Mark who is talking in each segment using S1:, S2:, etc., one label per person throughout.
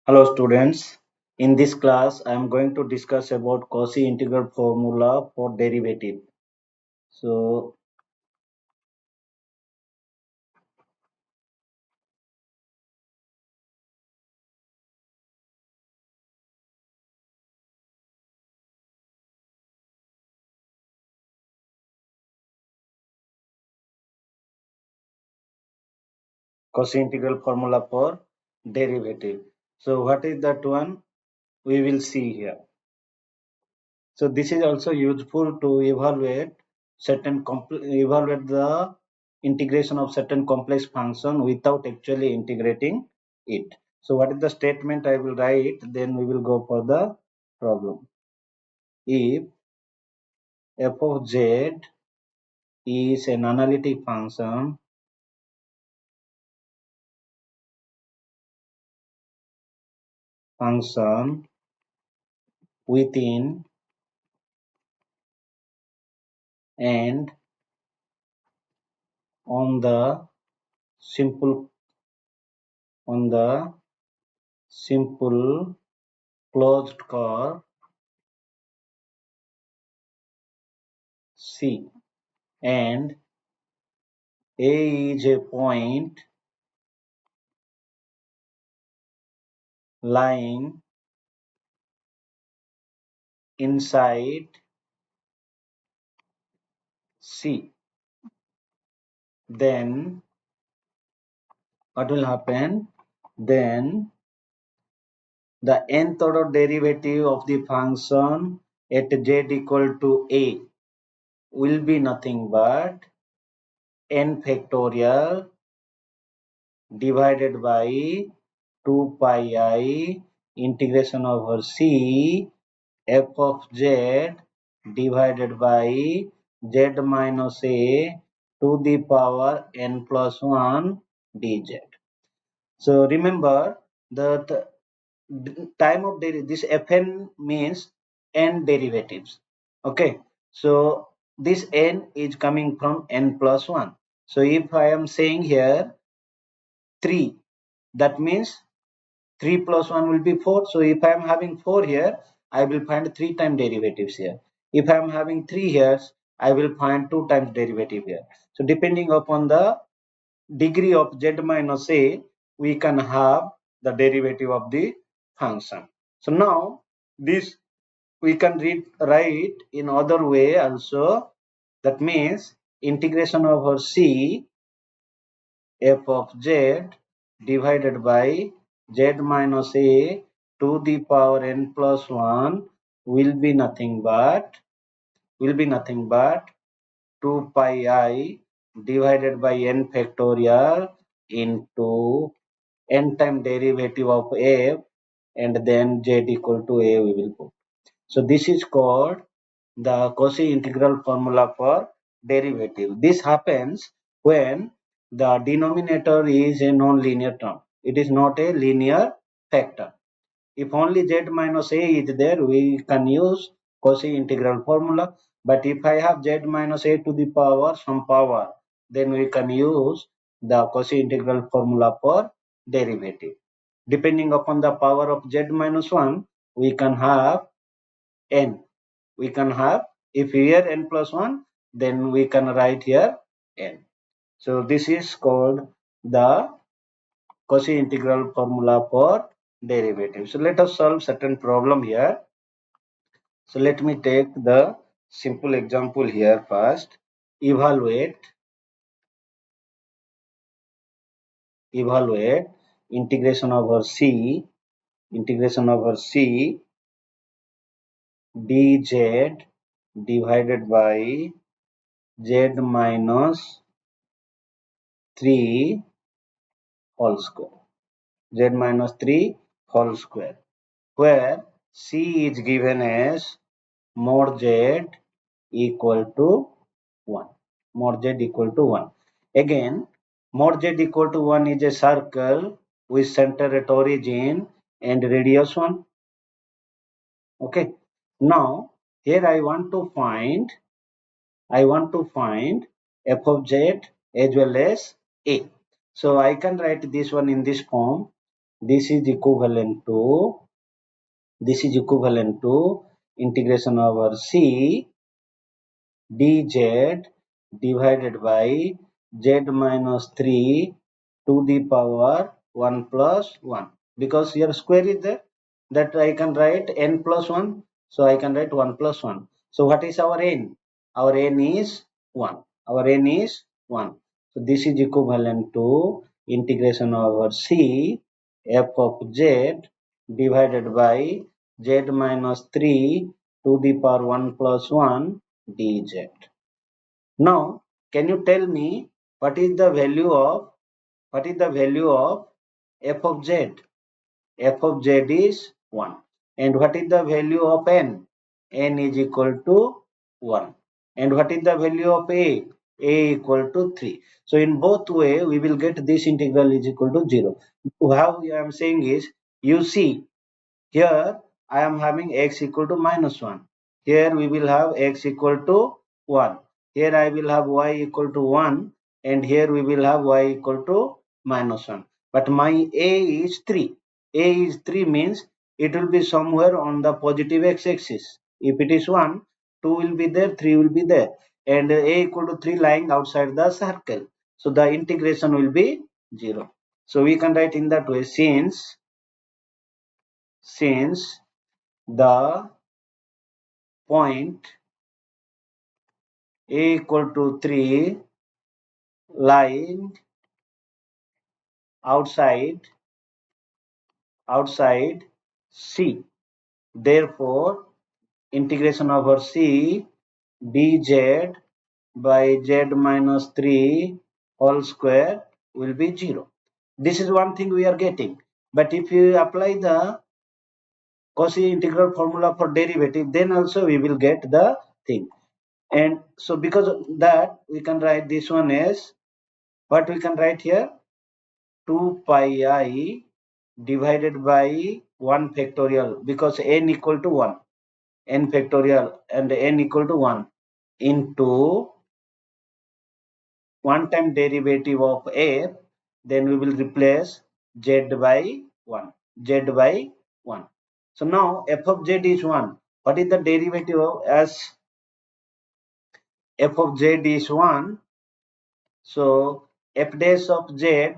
S1: Hello students, in this class I am going to discuss about Cauchy integral formula for derivative. So Cauchy integral formula for derivative. So what is that one? We will see here. So this is also useful to evaluate evaluate the integration of certain complex function without actually integrating it. So what is the statement I will write? Then we will go for the problem. If f of z is an analytic function within and on the simple on the simple closed curve C, and A is a point lying inside C, then what will happen? Then the nth order derivative of the function at z equal to A will be nothing but n factorial divided by 2 pi I integration over C f of z divided by z minus a to the power n plus 1 dz. So remember that time of this fn means n derivatives. Okay, so this n is coming from n plus 1. So if I am saying here 3, that means 3 plus 1 will be 4. So if I am having 4 here, I will find 3 times derivatives here. If I am having 3 here, I will find 2 times derivative here. So depending upon the degree of z minus a, we can have the derivative of the function. So now this we can write in other way also. That means integration over c f of z divided by z minus a to the power n plus 1 will be nothing but 2 pi I divided by n factorial into n time derivative of f, and then z equal to a we will put. So this is called the Cauchy integral formula for derivative. This happens when the denominator is a non-linear term. It is not a linear factor. If only z minus a is there, we can use Cauchy integral formula. But if I have z minus a to the power some power, then we can use the Cauchy integral formula for derivative. Depending upon the power of z minus 1, we can have n. We can have, if here n plus 1, then we can write here n. So this is called the Cauchy integral formula for derivative. So let us solve certain problem here. So let me take the simple example here first. Evaluate integration over c dz divided by z minus 3 whole square. Z minus 3 whole square, where c is given as mod z equal to 1. Mod z equal to 1. Again, mod z equal to 1 is a circle with center at origin and radius 1. Okay. Now here I want to find f of z as well as a. So I can write this one in this form. this is equivalent to integration over C dz divided by z minus 3 to the power 1 plus 1, because here square is there, that I can write n plus 1, so I can write 1 plus 1. So what is our n? Our n is 1. Our n is 1. So this is equivalent to integration over C f of z divided by z minus 3 to the power 1 plus 1 dz. Now, can you tell me what is the value of f of z? F of z is 1. And what is the value of n? N is equal to 1. And what is the value of a? A equal to 3. So in both way, we will get this integral is equal to 0. How I am saying is, you see, here I am having x equal to minus 1. Here we will have x equal to 1. Here I will have y equal to 1, and here we will have y equal to minus 1. But my a is 3. A is 3 means it will be somewhere on the positive x-axis. If it is 1, 2 will be there, 3 will be there. And a equal to 3 lying outside the circle. So the integration will be 0. So we can write in that way, since the point a equal to 3 lying outside C. Therefore, integration over C dz by z minus 3 whole square will be 0. This is one thing we are getting. But if you apply the Cauchy integral formula for derivative, then also we will get the thing. And so because of that, we can write this one as, what we can write here, 2 pi I divided by 1 factorial, because n equal to 1, n factorial and n equal to 1, into one time derivative of f, then we will replace z by 1, z by 1. So now f of z is 1. What is the derivative of, as f of z is 1? So f dash of z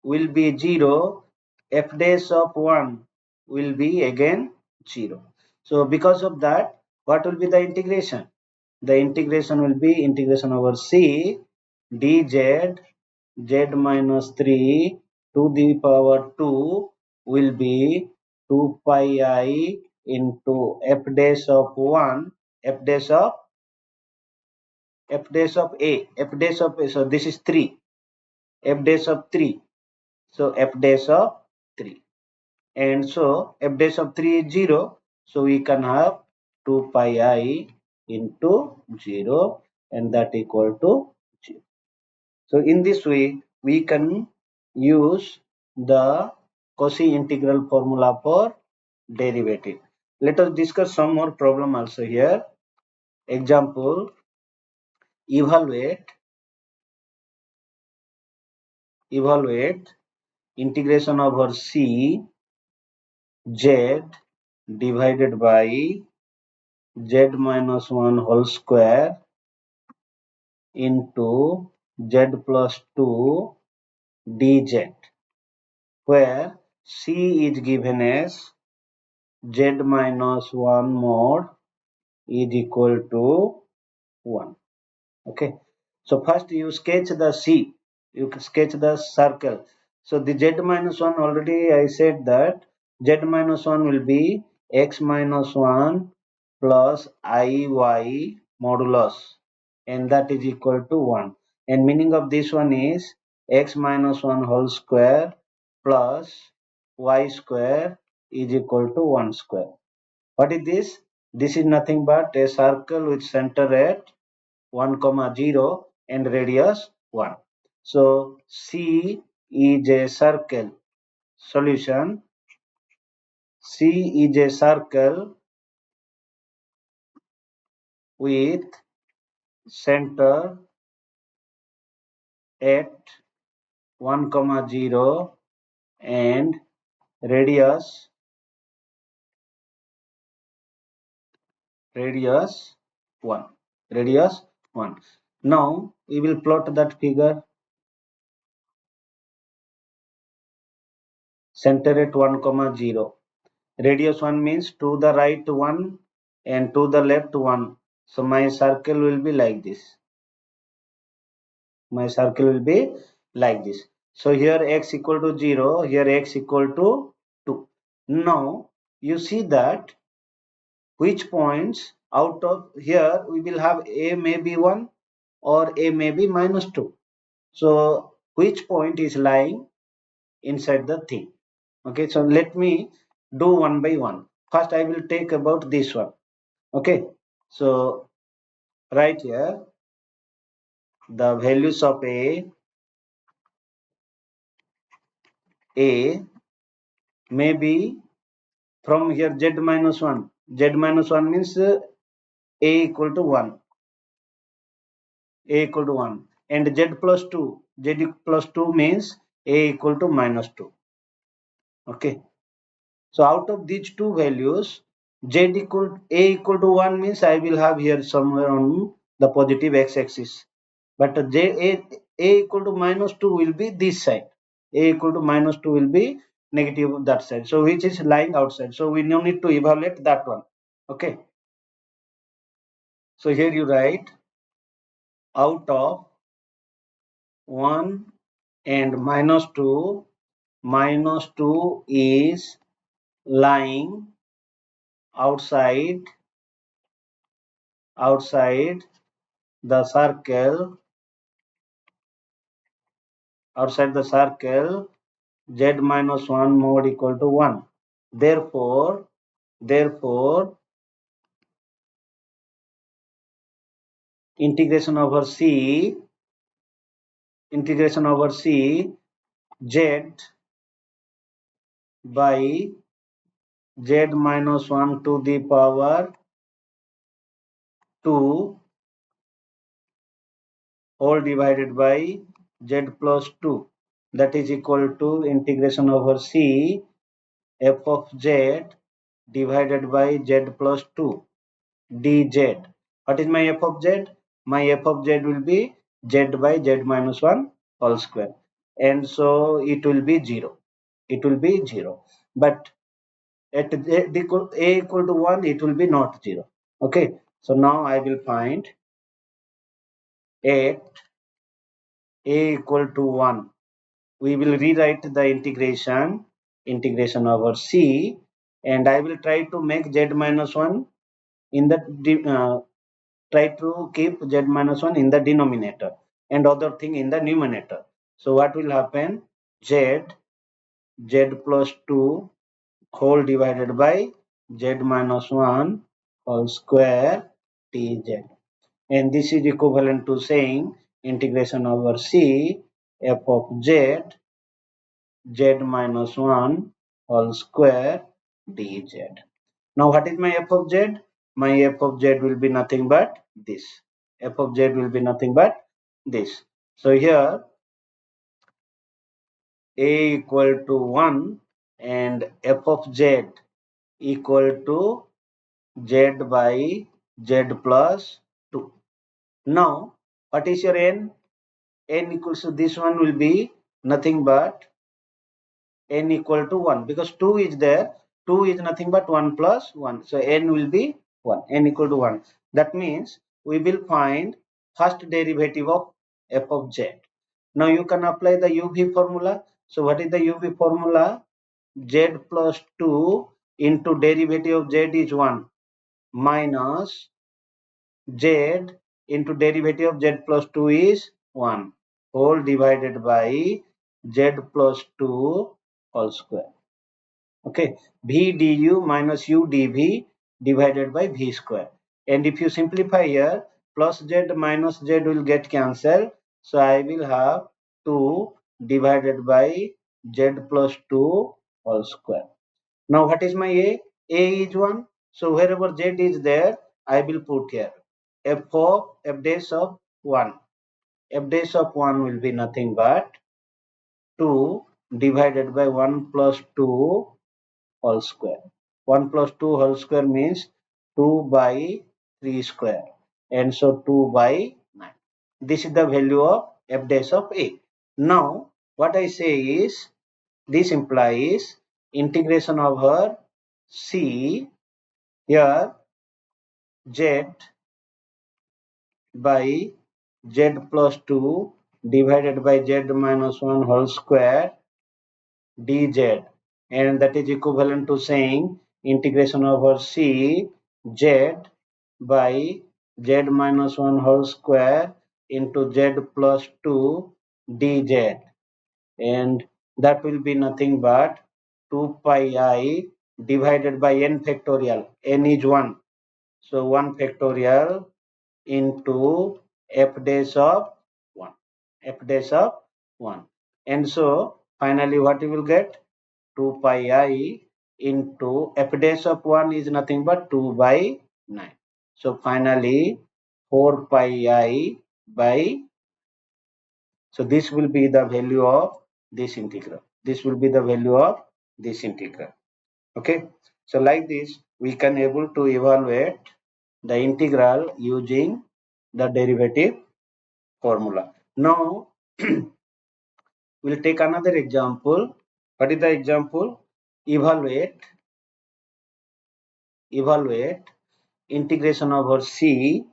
S1: will be 0, f dash of 1 will be again 0. So because of that, what will be the integration? The integration will be integration over c dz z minus 3 to the power 2 will be 2 pi I into f dash of 1, f dash of f dash of a, so this is 3, f dash of 3, so f dash of 3, and so f dash of 3 is 0, so we can have 2 pi I into 0, and that equal to 0. So in this way we can use the Cauchy integral formula for derivative. Let us discuss some more problem also here. Example, evaluate integration over c z divided by z minus 1 whole square into z plus 2 dz, where c is given as z minus 1 mod is equal to 1. Okay, so first you sketch the c, you sketch the circle. So the z minus 1, already I said that z minus 1 will be x minus 1 plus iy modulus, and that is equal to 1. And meaning of this one is x minus 1 whole square plus y square is equal to 1 square. What is this? This is nothing but a circle with center at 1 comma 0 and radius 1. So C is a circle. Solution: C is a circle with center at 1 comma 0 and radius radius 1 radius 1. Now we will plot that figure. Center at 1 comma 0. Radius 1 means to the right 1 and to the left 1. So my circle will be like this. My circle will be like this. So here x equal to 0, here x equal to 2. Now you see that which points out of here we will have a may be 1 or a may be minus 2. So which point is lying inside the thing? Okay, so let me do one by one. First I will take about this one. Okay, so right here the values of a may be from here z minus 1. Z minus 1 means a equal to 1. A equal to 1. And z plus 2. Z plus 2 means a equal to minus 2. Okay. So out of these two values, z equal a equal to 1 means I will have here somewhere on the positive x-axis. But a equal to minus 2 will be this side. A equal to minus 2 will be negative that side. So which is lying outside. So we no need to evaluate that one. Okay. So here you write out of 1 and minus 2 is lying outside outside the circle z minus 1 mod equal to 1. Therefore integration over c z by z minus 1 to the power 2 whole divided by z plus 2, that is equal to integration over c f of z divided by z plus 2 dz. What is my f of z? My f of z will be z by z minus 1 whole square, and so it will be 0. It will be 0. But at a equal to 1, it will be not 0. Okay. So now I will find at a equal to 1. We will rewrite the integration over c, and I will try to make z minus 1 in the try to keep z minus 1 in the denominator and other thing in the numerator. So what will happen? Z plus 2 whole divided by z minus 1 whole square dz, and this is equivalent to saying integration over c f of z minus 1 whole square dz. Now what is my f of z? My f of z will be nothing but this. F of z will be nothing but this. So here a equal to 1 and f of z equal to z by z plus 2. Now what is your n? N equals to this one will be nothing but n equal to 1, because 2 is there. 2 is nothing but 1 plus 1. So n will be 1. N equal to 1. That means we will find first derivative of f of z. Now you can apply the uv formula. So what is the uv formula? Z plus 2 into derivative of z is 1 minus z into derivative of z plus 2 is 1 whole divided by z plus 2 whole square. Okay, v du minus u dv divided by v square. And if you simplify here, plus z minus z will get cancelled. So I will have 2 divided by z plus 2 whole square. Now what is my a? A is 1. So wherever z is there, I will put here f dash of 1. F dash of 1 will be nothing but 2 divided by 1 plus 2 whole square. 1 plus 2 whole square means 2 by 3 square. And so 2 by 9. This is the value of f dash of a. Now, what I say is, this implies integration over c, here z by z plus 2 divided by z minus 1 whole square dz, and that is equivalent to saying integration over c z by z minus 1 whole square into z plus 2 dz, and that will be nothing but 2 pi I divided by n factorial. N is 1, so 1 factorial into f dash of 1, f dash of 1. And so finally what you will get, 2 pi I into f dash of 1 is nothing but 2 by 9. So finally 4 pi I by, so this will be the value of this integral. This will be the value of this integral. Okay, so like this we can able to evaluate the integral using the derivative formula. Now we'll take another example. What is the example? Evaluate integration over c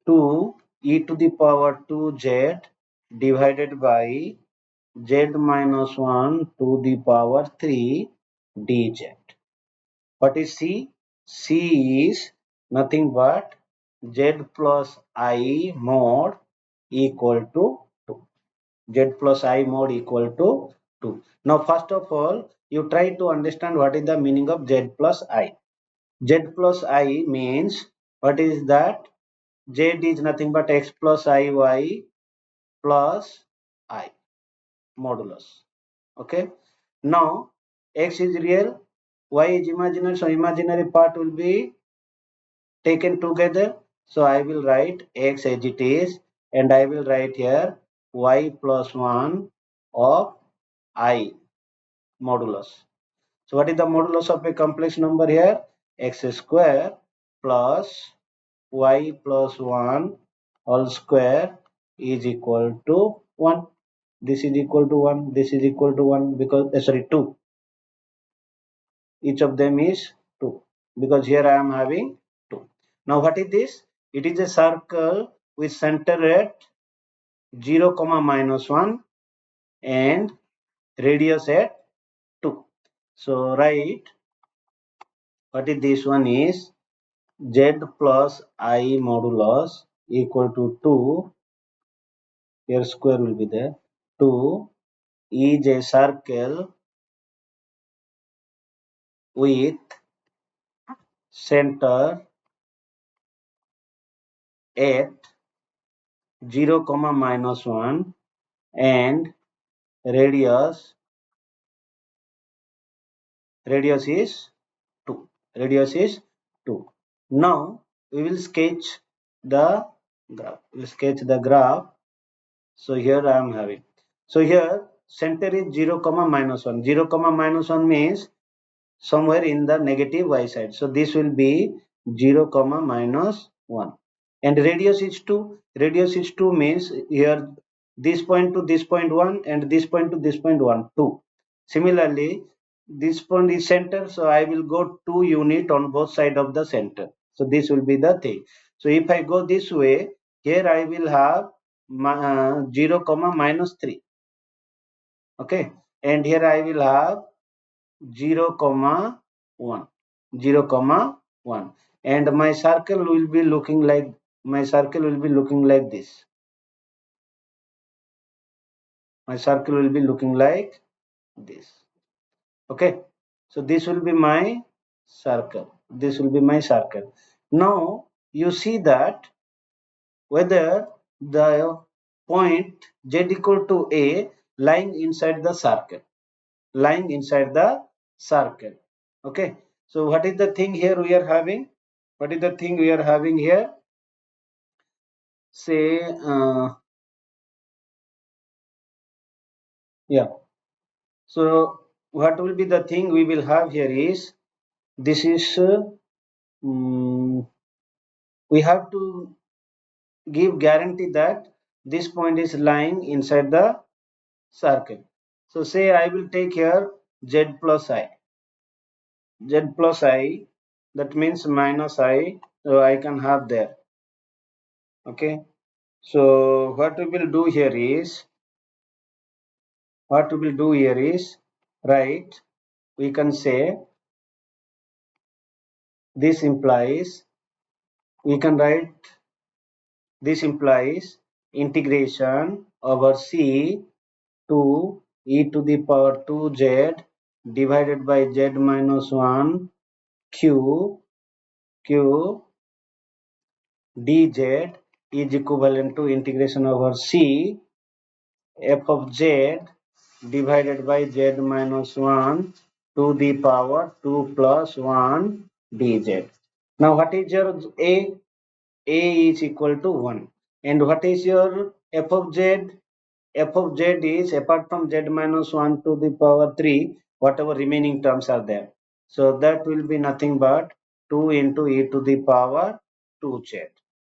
S1: to e to the power 2z divided by z minus 1 to the power 3 dz. What is c? C is nothing but z plus I mod equal to 2. Z plus I mod equal to 2. Now first of all, you try to understand what is the meaning of Z plus I. Z plus I means, what is that? Z is nothing but x plus iy plus I modulus. Okay. Now x is real, y is imaginary, so imaginary part will be taken together. So I will write x as it is, and I will write here y plus 1 of I modulus. So what is the modulus of a complex number here? X square plus y plus 1 whole square is equal to 1. This is equal to 1. This is equal to 1 because, sorry, 2. Each of them is 2 because here I am having 2. Now what is this? It is a circle with center at 0, minus 1 and radius at 2. So write, what is this one is z plus I modulus equal to 2, here square will be there, 2 is a circle with center at 0, minus 1 and radius is 2. Radius is 2. Now we will sketch the graph. We will sketch the graph. So here I am having. So here center is 0, minus 1. 0, minus 1 means somewhere in the negative y side. So this will be 0, minus 1. And radius is 2. Radius is 2 means here this point to this point 1 and this point to this point 1, 2. Similarly, this point is center, so I will go 2 unit on both side of the center. So this will be the thing. So if I go this way, here I will have 0, minus 3. Okay, and here I will have 0, 1, 0, 1, and my circle will be looking like, this. My circle will be looking like this. Okay, so this will be my circle. This will be my circle. Now you see that whether the point z equal to a lying inside the circle, okay. So what is the thing here we are having? What is the thing we are having here? Say yeah, So what will be the thing we will have here is this is mm, we have to give guarantee that this point is lying inside the circle. So say I will take here z plus I. Z plus I, that means minus I, so I can have there. Okay. So what we will do here is, right, we can say this implies, we can write this implies integration over C to e to the power 2z divided by z minus 1 q q dz is equivalent to integration over C f of z divided by z minus 1 to the power 2 plus 1 dz. Now what is your a? A is equal to 1. And what is your f of z? F of z is apart from z minus 1 to the power 3, whatever remaining terms are there. So that will be nothing but 2 into e to the power 2z.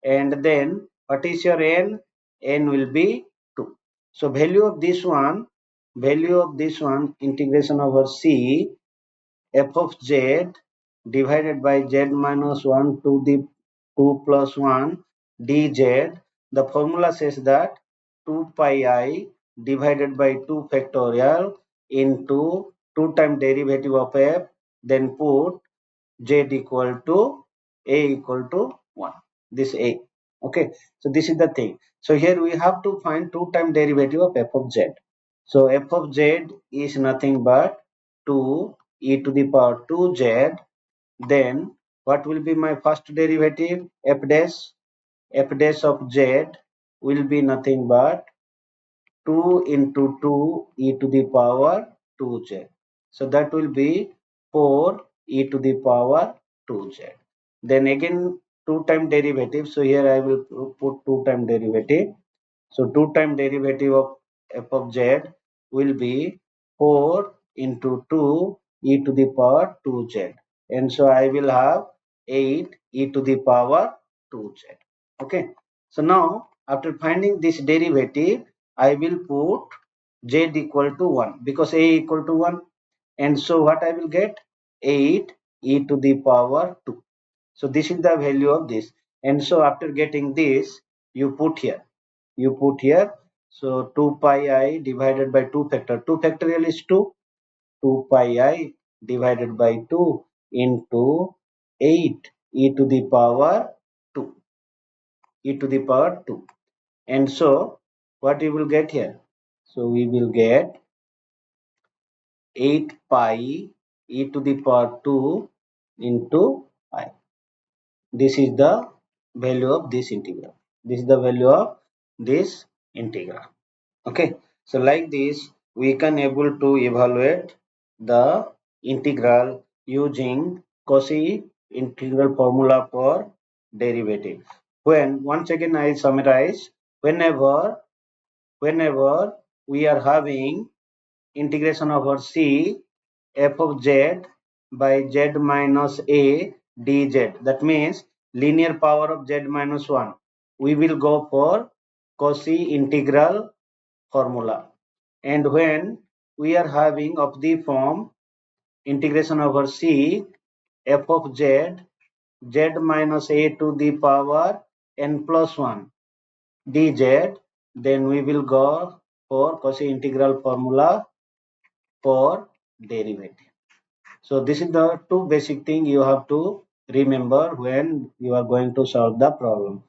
S1: And then what is your n? N will be 2. So value of this one, integration over c f of z divided by z minus 1 to the 2 plus 1 dz. The formula says that 2 pi I divided by 2 factorial into 2 time derivative of f, then put z equal to a equal to 1. This a. Okay. So this is the thing. So here we have to find 2 time derivative of f of z. So f of z is nothing but 2 e to the power 2z. Then what will be my first derivative? F dash of z will be nothing but 2 into 2 e to the power 2z. So that will be 4 e to the power 2z. Then again 2 time derivative. So here I will put 2 time derivative. So 2 time derivative of f of z will be 4 into 2 e to the power 2z. And so I will have 8 e to the power 2z. Okay. So now after finding this derivative, I will put z equal to 1 because a equal to 1. And so what I will get? 8 e to the power 2. So this is the value of this. And so after getting this, you put here. So 2 pi I divided by 2 factor. 2 factorial is 2. 2 pi I divided by 2 into 8 e to the power 2. E to the power 2. And so what we will get here? So we will get 8 pi e to the power 2 into I. This is the value of this integral. This is the value of this integral. Okay. So like this, we can able to evaluate the integral using Cauchy integral formula for derivative. When once again I summarize, whenever we are having integration over c f of z by z minus a dz, that means linear power of z minus 1, we will go for Cauchy integral formula. And when we are having of the form integration over c f of z z minus a to the power n plus 1 dz, then we will go for Cauchy integral formula for derivative. So this is the two basic thing you have to remember when you are going to solve the problem.